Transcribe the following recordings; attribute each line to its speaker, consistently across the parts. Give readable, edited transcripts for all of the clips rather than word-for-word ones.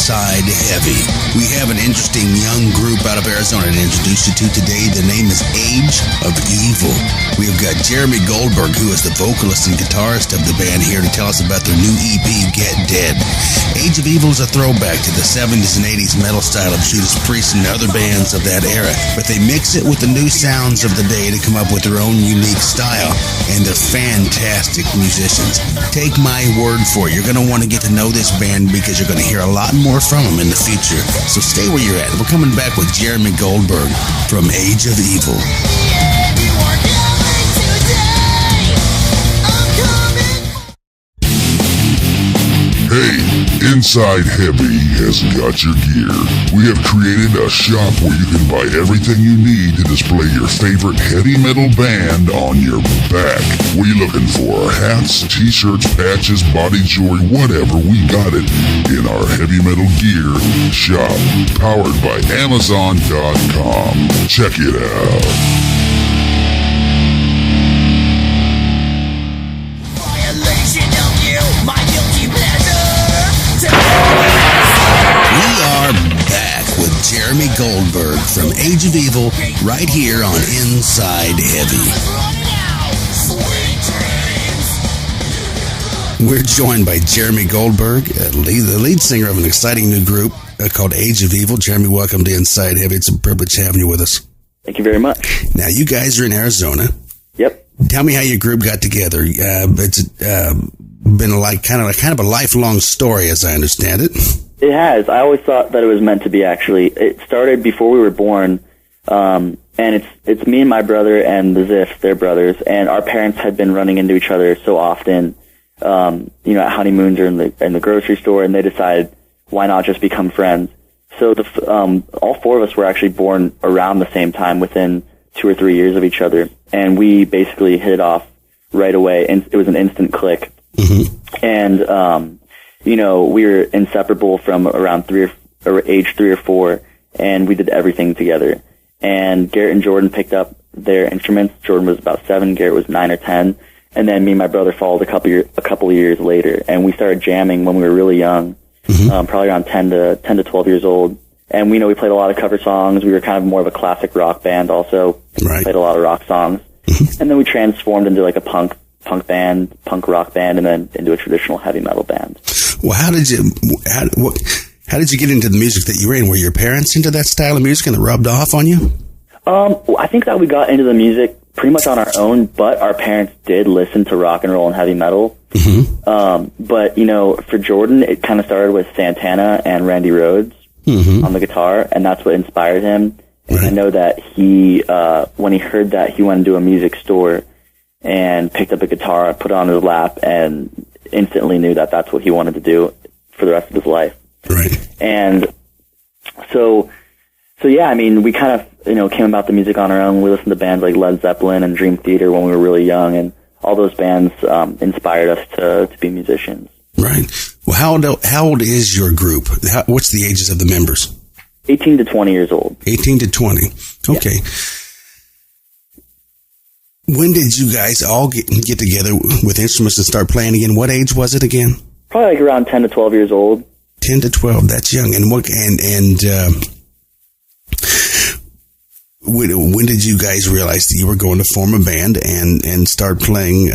Speaker 1: Inside Heavy. We have an interesting young group out of Arizona to introduce you to today. The name is Age of Evil. We've got Jeremy Goldberg, who is the vocalist and guitarist of the band, here to tell us about their new EP, Get Dead. Age of Evil is a throwback to the 70s and 80s metal style of Judas Priest and other bands of that era, but they mix it with the new sounds of the day to come up with their own unique style, and they're fantastic musicians. Take my word for it, you're going to want to get to know this band because you're going to hear a lot more from them in the future. So stay where you're at. We're coming back with Jeremy Goldberg from Age of Evil.
Speaker 2: Hey, Inside Heavy has got your gear. We have created a shop where you can buy everything you need to display your favorite heavy metal band on your back. What are you looking for? Hats, t-shirts, patches, body jewelry, whatever, we got it in our heavy metal gear shop, powered by Amazon.com. Check it out.
Speaker 1: Jeremy Goldberg from Age of Evil, right here on Inside Heavy. We're joined by Jeremy Goldberg, the lead singer of an exciting new group called Age of Evil. Jeremy, welcome to Inside Heavy. It's a privilege having you with us.
Speaker 3: Thank you very much.
Speaker 1: Now, you guys are in Arizona.
Speaker 3: Yep.
Speaker 1: Tell me how your group got together. It's been like kind of a lifelong story, as I understand it.
Speaker 3: It has. I always thought that it was meant to be, actually. It started before we were born, and it's me and my brother and the Ziff, their brothers, and our parents had been running into each other so often, at honeymoons or in the grocery store, and they decided, why not just become friends? So all four of us were actually born around the same time, within 2 or 3 years of each other, and we basically hit it off right away, and it was an instant click. Mm-hmm. And we were inseparable from around age 3 or 4, and we did everything together. And Garrett and Jordan picked up their instruments. Jordan was about 7, Garrett was 9 or 10, and then me and my brother followed a couple of years later, and we started jamming when we were really young, mm-hmm. Probably around 10 to 12 years old. And we played a lot of cover songs. We were kind of more of a classic rock band also.
Speaker 1: Right.
Speaker 3: Played a lot of rock songs. Mm-hmm. And then we transformed into like a punk band, punk rock band, and then into a traditional heavy metal band.
Speaker 1: Well, how did you get into the music that you were in? Were your parents into that style of music and it rubbed off on you?
Speaker 3: I think that we got into the music pretty much on our own, but our parents did listen to rock and roll and heavy metal. Mm-hmm. But, for Jordan, it kind of started with Santana and Randy Rhoads mm-hmm. on the guitar, and that's what inspired him. And right. I know that he, when he heard that, he went into a music store and picked up a guitar, put it on his lap, and instantly knew that that's what he wanted to do for the rest of his life.
Speaker 1: Right.
Speaker 3: And so yeah, we kind of, came about the music on our own. We listened to bands like Led Zeppelin and Dream Theater when we were really young, and all those bands inspired us to be musicians.
Speaker 1: Right. Well, how old is your group? What's the ages of the members?
Speaker 3: 18 to 20 years old.
Speaker 1: 18 to 20. Okay. Yeah. When did you guys all get together with instruments and start playing again? What age was it again?
Speaker 3: Probably like around 10 to 12 years old.
Speaker 1: 10 to 12, that's young. And when did you guys realize that you were going to form a band and start playing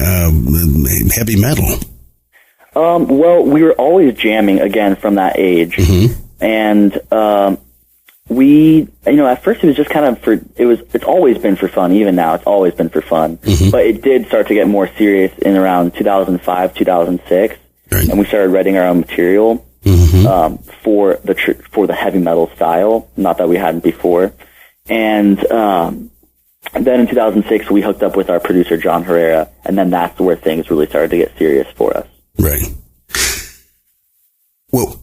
Speaker 1: heavy metal?
Speaker 3: Well, we were always jamming again from that age. Mm-hmm. And we, at first it was just kind of it's always been for fun. Even now, it's always been for fun. Mm-hmm. But it did start to get more serious in around 2005, 2006. Right. And we started writing our own material, mm-hmm. For the heavy metal style. Not that we hadn't before. And then in 2006, we hooked up with our producer, John Herrera. And then that's where things really started to get serious for us.
Speaker 1: Right. Well,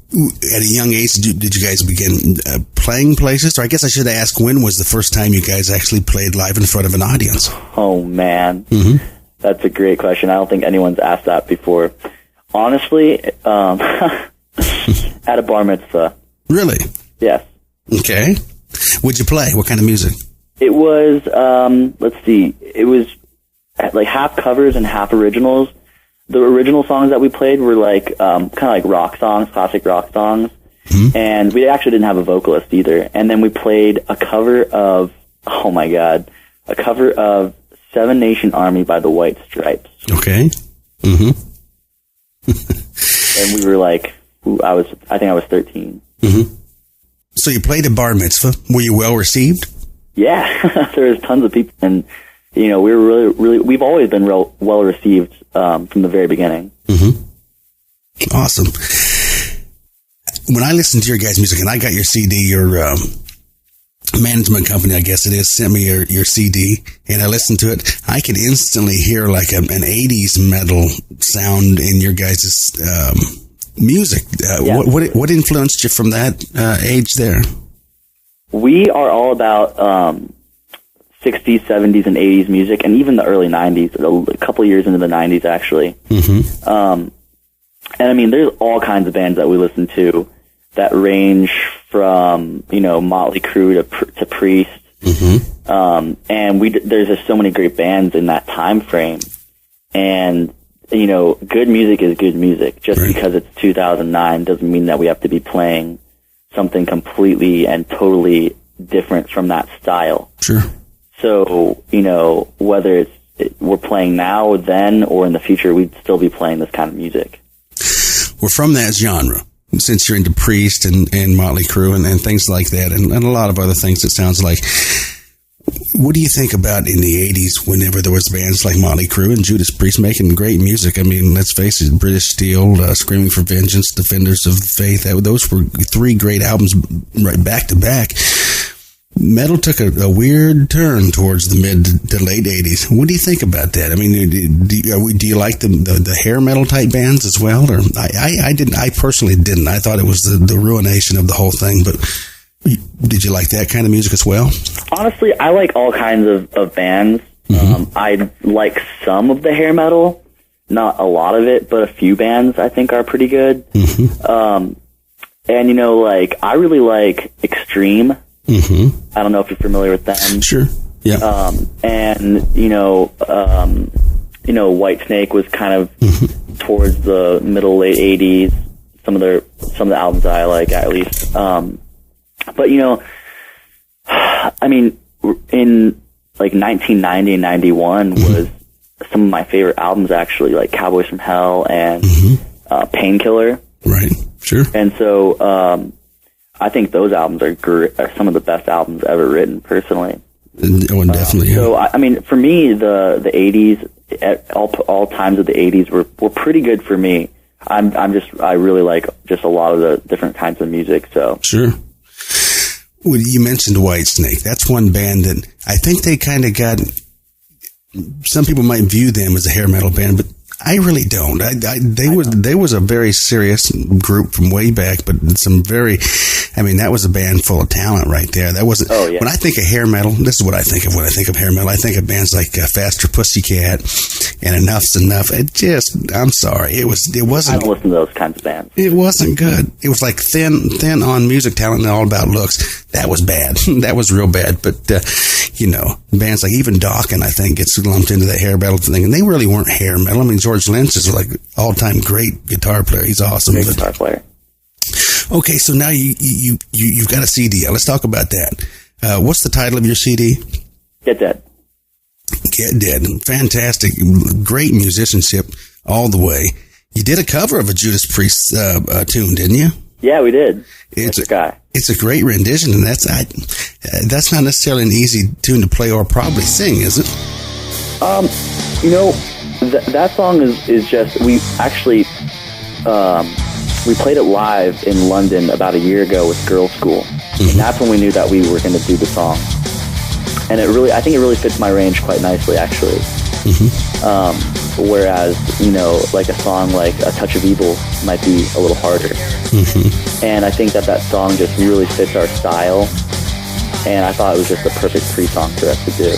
Speaker 1: at a young age, did you guys begin playing places? Or I guess I should ask, when was the first time you guys actually played live in front of an audience?
Speaker 3: Oh, man. Mm-hmm. That's a great question. I don't think anyone's asked that before. Honestly, at a bar mitzvah.
Speaker 1: Really?
Speaker 3: Yes.
Speaker 1: Okay. What'd you play? What kind of music?
Speaker 3: It was, let's see, it was like half covers and half originals. The original songs that we played were like kind of like rock songs, classic rock songs, And we actually didn't have a vocalist either. And then we played a cover of, oh my God, a cover of Seven Nation Army by the White Stripes.
Speaker 1: Okay.
Speaker 3: And we were like, I think I was 13.
Speaker 1: So you played a bar mitzvah. Were you well received?
Speaker 3: Yeah, there was tons of people, and we were really, we've always been well received from the very beginning.
Speaker 1: Awesome. When I listened to your guys' music, and I got your CD, your management company, I guess it is, sent me your CD, and I listened to it, I could instantly hear like an 80s metal sound in your guys' music. What influenced you from that age there?
Speaker 3: We are all about 60s, 70s, and 80s music, and even the early 90s, a couple years into the 90s, actually. And I mean, there's all kinds of bands that we listen to that range from, Motley Crue to Priest. And there's just so many great bands in that time frame. And, good music is good music. Just because it's 2009 doesn't mean that we have to be playing something completely and totally different from that style.
Speaker 1: Sure.
Speaker 3: So, whether we're playing now, then, or in the future, we'd still be playing this kind of music.
Speaker 1: We're from that genre, since you're into Priest and Motley Crue and things like that, and a lot of other things, it sounds like. What do you think about in the 80s, whenever there was bands like Motley Crue and Judas Priest making great music? I mean, let's face it, British Steel, Screaming for Vengeance, Defenders of the Faith, those were three great albums right back to back. Metal took a weird turn towards the mid to late 80s. What do you think about that? I mean, do you like the hair metal type bands as well? Or I didn't. I personally didn't. I thought it was the ruination of the whole thing. But did you like that kind of music as well?
Speaker 3: Honestly, I like all kinds of bands. I like some of the hair metal, not a lot of it, but a few bands I think are pretty good. And I really like Extreme. I don't know if you're familiar with them.
Speaker 1: Sure. Yeah.
Speaker 3: And Whitesnake was kind of towards the middle late 80s. Some of the albums that I like, at least. But I mean, in like 1990 and 91 was some of my favorite albums, actually, like Cowboys from Hell and Painkiller.
Speaker 1: Right. Sure.
Speaker 3: And so I think those albums are some of the best albums ever written, personally.
Speaker 1: Oh, definitely.
Speaker 3: So, I mean, for me, the 80s, at all times of the 80s were pretty good for me. I really like just a lot of the different kinds of music. So
Speaker 1: sure. Well, you mentioned Whitesnake. That's one band that I think they kind of got. Some people might view them as a hair metal band, but I really don't. They was a very serious group from way back, but that was a band full of talent right there. That wasn't.
Speaker 3: Oh, yeah.
Speaker 1: When I think of hair metal, this is what I think of when I think of hair metal. I think of bands like Faster Pussycat and Enough's Enough. I'm sorry, it wasn't.
Speaker 3: I don't listen to those kinds of bands.
Speaker 1: It wasn't good. It was like thin on music talent and all about looks. That was bad. That was real bad. But bands like even Dokken, I think, gets lumped into the hair metal thing, and they really weren't hair metal. I mean, George Lynch is like all-time great guitar player. He's awesome.
Speaker 3: Great guitar player.
Speaker 1: Okay, so now you've got a CD. Let's talk about that. What's the title of your CD?
Speaker 3: Get Dead.
Speaker 1: Get Dead. Fantastic. Great musicianship all the way. You did a cover of a Judas Priest tune, didn't you?
Speaker 3: Yeah, we did.
Speaker 1: It's a great rendition, and that's not necessarily an easy tune to play or probably sing, is it?
Speaker 3: That song is just, we actually we played it live in London about a year ago with Girls School, and that's when we knew that we were going to do the song. And I think it really fits my range quite nicely, actually. Whereas, like a song like A Touch of Evil might be a little harder. And I think that song just really fits our style, and I thought it was just the perfect pre-song for us to do.